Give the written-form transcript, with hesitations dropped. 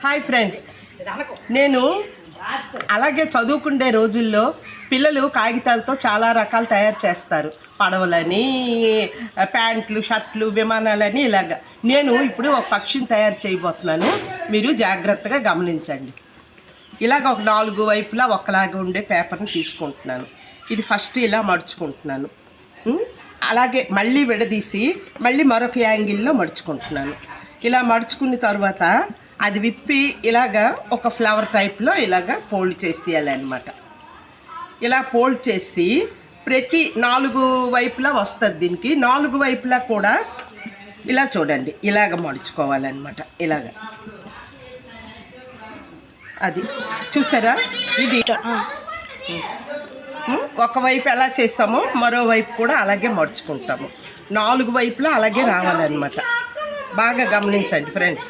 Hi friends, నేను అలాగే చదువుకునే రోజుల్లో పిల్లలు కాగితాలతో చాలా రకాలు తయారు చేస్తారు. పడవలని, ప్యాంట్లు, షర్ట్లు, విమానాలని ఇలాగ. నేను ఇప్పుడు ఒక పక్షిని తయారు చేయబోతున్నాను. మీరు జాగ్రత్తగా గమనించండి. ఇలాగ ఒక 4 వైపులా ఒకలాగా ఉండే పేపర్ని తీసుకుంటున్నాను. ఇది ఫస్ట్ ఇలా మడుచుకుంటున్నాను. అలాగే మళ్ళీ విడదీసి మళ్ళీ మరొక యాంగిల్లో మడుచుకుంటున్నాను. ఇలా మడుచుకున్న తర్వాత అది విప్పి ఇలాగా ఒక ఫ్లవర్ టైప్లో ఇలాగా ఫోల్డ్ చేసేయాలి అన్నమాట. ఇలా ఫోల్డ్ చేసి ప్రతి 4 వైపులా వస్తుంది. దీనికి 4 వైపులా కూడా ఇలా చూడండి, ఇలాగ మడుచుకోవాలన్నమాట. ఇలాగ అది చూసారా? ఇది ఒకవైపు ఎలా చేస్తామో మరోవైపు కూడా అలాగే మడుచుకుంటాము. 4 వైపులా అలాగే రావాలన్నమాట. బాగా గమనించండి ఫ్రెండ్స్.